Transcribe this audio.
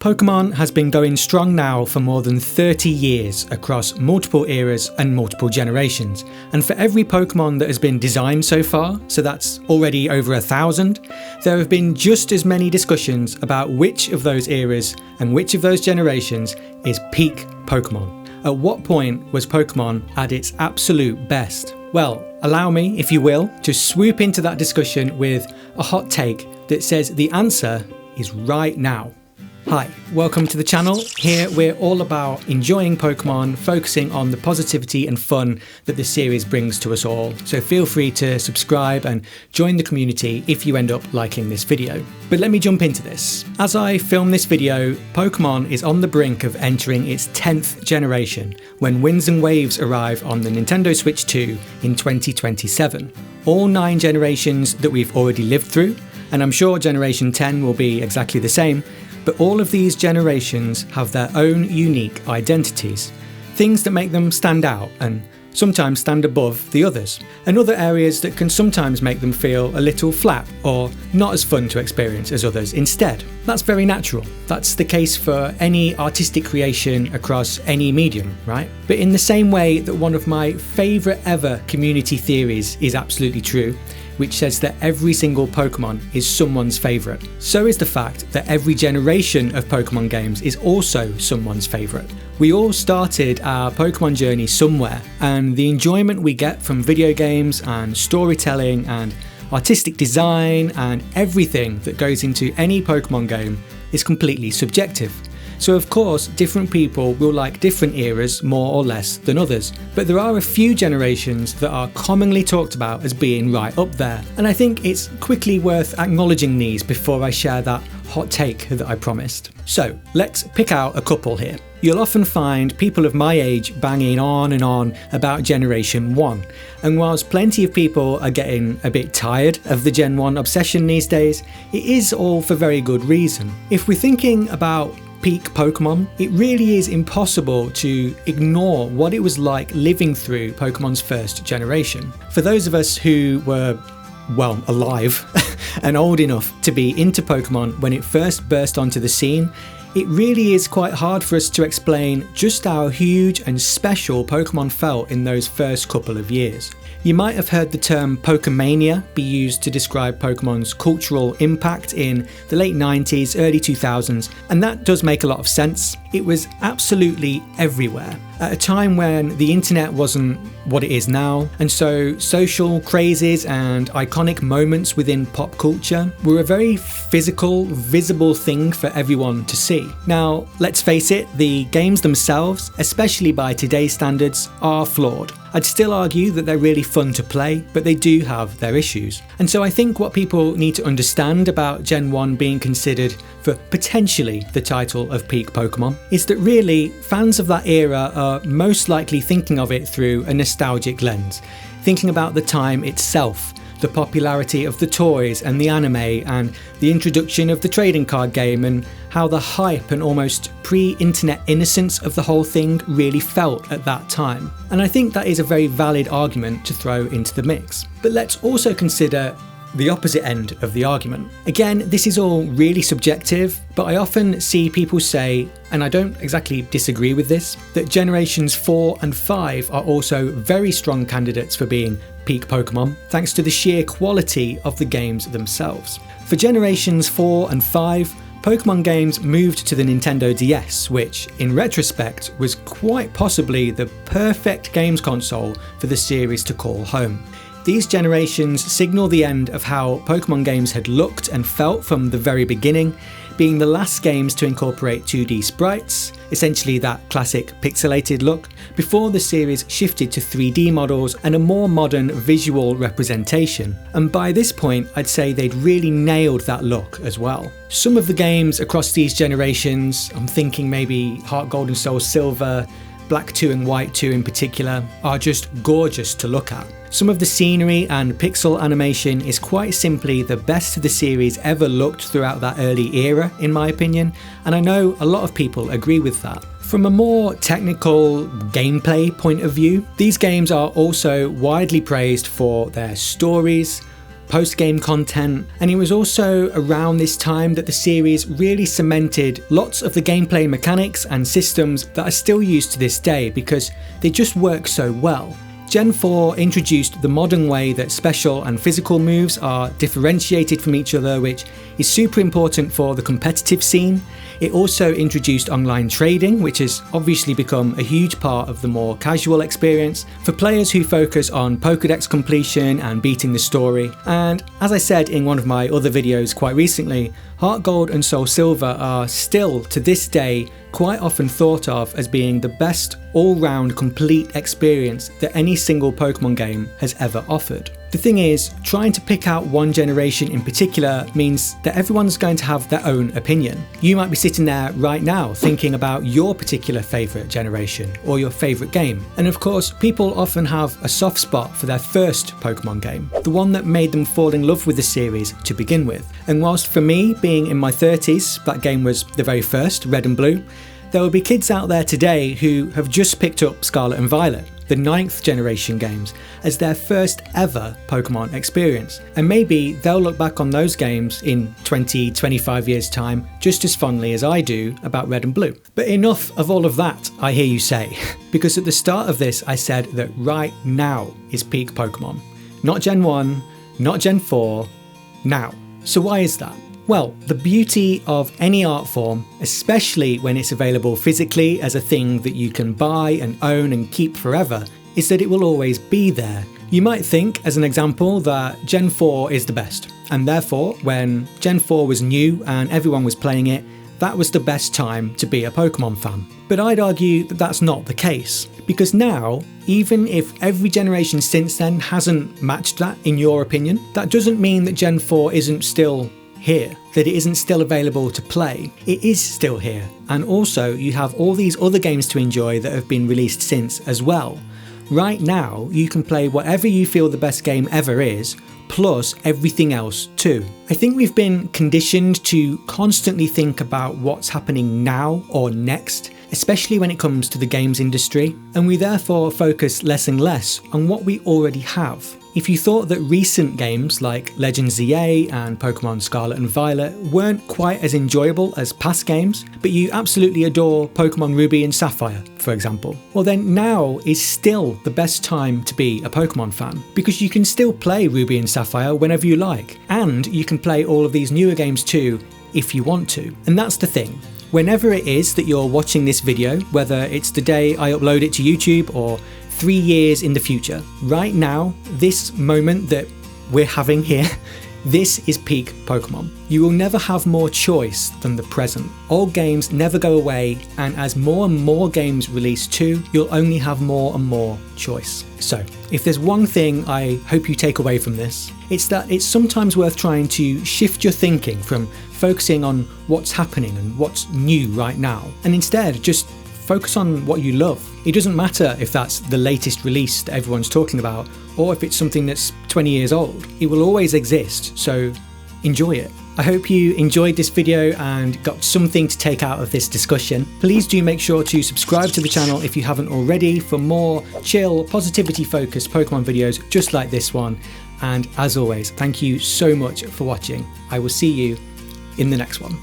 Pokémon has been going strong now for more than 30 years across multiple eras and multiple generations. And for every Pokémon that has been designed so far, so that's already over 1,000, there have been just as many discussions about which of those eras and which of those generations is peak Pokémon. At what point was Pokémon at its absolute best? Well, allow me, if you will, to swoop into that discussion with a hot take that says the answer is right now. Hi, welcome to the channel. Here we're all about enjoying Pokémon, focusing on the positivity and fun that the series brings to us all. So feel free to subscribe and join the community if you end up liking this video. But let me jump into this. As I film this video, Pokémon is on the brink of entering its 10th generation when Winds and Waves arrive on the Nintendo Switch 2 in 2027. All 9 generations that we've already lived through, and I'm sure Generation 10 will be exactly the same, but all of these generations have their own unique identities, things that make them stand out and sometimes stand above the others, and other areas that can sometimes make them feel a little flat or not as fun to experience as others instead. That's very natural. That's the case for any artistic creation across any medium, right? But in the same way that one of my favourite ever community theories is absolutely true, which says that every single Pokémon is someone's favourite, so is the fact that every generation of Pokémon games is also someone's favourite. We all started our Pokémon journey somewhere, and the enjoyment we get from video games and storytelling and artistic design and everything that goes into any Pokémon game is completely subjective. So of course, different people will like different eras more or less than others, but there are a few generations that are commonly talked about as being right up there, and I think it's quickly worth acknowledging these before I share that hot take that I promised. So let's pick out a couple here. You'll often find people of my age banging on and on about Generation 1, and whilst plenty of people are getting a bit tired of the Gen 1 obsession these days, it is all for very good reason. If we're thinking about peak Pokémon, it really is impossible to ignore what it was like living through Pokémon's first generation. For those of us who were, well, alive and old enough to be into Pokémon when it first burst onto the scene, it really is quite hard for us to explain just how huge and special Pokémon felt in those first couple of years. You might have heard the term Pokémania be used to describe Pokémon's cultural impact in the late 90s, early 2000s, and that does make a lot of sense. It was absolutely everywhere, at a time when the internet wasn't what it is now, and so social crazes and iconic moments within pop culture were a very physical, visible thing for everyone to see. Now, let's face it, the games themselves, especially by today's standards, are flawed. I'd still argue that they're really fun to play, but they do have their issues. And so I think what people need to understand about Gen 1 being considered for potentially the title of peak Pokémon is that really fans of that era are most likely thinking of it through a nostalgic lens, thinking about the time itself, the popularity of the toys and the anime and the introduction of the trading card game and how the hype and almost pre-internet innocence of the whole thing really felt at that time. And I think that is a very valid argument to throw into the mix. But let's also consider the opposite end of the argument. Again, this is all really subjective, but I often see people say, and I don't exactly disagree with this, that generations 4 and 5 are also very strong candidates for being peak Pokémon, thanks to the sheer quality of the games themselves. For generations 4 and 5, Pokémon games moved to the Nintendo DS, which, in retrospect, was quite possibly the perfect games console for the series to call home. These generations signal the end of how Pokémon games had looked and felt from the very beginning, being the last games to incorporate 2D sprites, essentially that classic pixelated look, before the series shifted to 3D models and a more modern visual representation. And by this point, I'd say they'd really nailed that look as well. Some of the games across these generations, I'm thinking maybe Heart Gold and Soul Silver, Black 2 and White 2 in particular, are just gorgeous to look at. Some of the scenery and pixel animation is quite simply the best the series ever looked throughout that early era, in my opinion, and I know a lot of people agree with that. From a more technical gameplay point of view, these games are also widely praised for their stories, post-game content, and it was also around this time that the series really cemented lots of the gameplay mechanics and systems that are still used to this day because they just work so well. Gen 4 introduced the modern way that special and physical moves are differentiated from each other, which is super important for the competitive scene. It also introduced online trading, which has obviously become a huge part of the more casual experience for players who focus on Pokédex completion and beating the story. And as I said in one of my other videos quite recently, Heart Gold and Soul Silver are still, to this day, quite often thought of as being the best all-round complete experience that any single Pokemon game has ever offered. The thing is, trying to pick out one generation in particular means that everyone's going to have their own opinion. You might be sitting there right now thinking about your particular favourite generation or your favourite game. And of course, people often have a soft spot for their first Pokemon game, the one that made them fall in love with the series to begin with. And whilst for me, being in my 30s, that game was the very first, Red and Blue, there will be kids out there today who have just picked up Scarlet and Violet, the 9th generation games, as their first ever Pokemon experience. And maybe they'll look back on those games in 20, 25 years time just as fondly as I do about Red and Blue. But enough of all of that, I hear you say, because at the start of this I said that right now is peak Pokemon. Not Gen 1, not Gen 4, now. So why is that? Well, the beauty of any art form, especially when it's available physically as a thing that you can buy and own and keep forever, is that it will always be there. You might think, as an example, that Gen 4 is the best, and therefore, when Gen 4 was new and everyone was playing it, that was the best time to be a Pokemon fan. But I'd argue that that's not the case, because now, even if every generation since then hasn't matched that in your opinion, that doesn't mean that Gen 4 isn't still here, that it isn't still available to play. It is still here, and also you have all these other games to enjoy that have been released since as well. Right now, you can play whatever you feel the best game ever is, plus everything else too. I think we've been conditioned to constantly think about what's happening now or next, especially when it comes to the games industry, and we therefore focus less and less on what we already have. If you thought that recent games like Legends ZA and Pokemon Scarlet and Violet weren't quite as enjoyable as past games, but you absolutely adore Pokemon Ruby and Sapphire, for example, well then now is still the best time to be a Pokemon fan, because you can still play Ruby and Sapphire whenever you like, and you can play all of these newer games too if you want to. And that's the thing. Whenever it is that you're watching this video, whether it's the day I upload it to YouTube or 3 years in the future, right now, this moment that we're having here, this is peak Pokemon. You will never have more choice than the present. Old games never go away, and as more and more games release too, you'll only have more and more choice. So, if there's one thing I hope you take away from this, it's that it's sometimes worth trying to shift your thinking from focusing on what's happening and what's new right now, and instead just focus on what you love. It doesn't matter if that's the latest release that everyone's talking about, or if it's something that's 20 years old. It will always exist, so enjoy it. I hope you enjoyed this video and got something to take out of this discussion. Please do make sure to subscribe to the channel if you haven't already for more chill, positivity-focused Pokemon videos just like this one. And as always, thank you so much for watching. I will see you in the next one.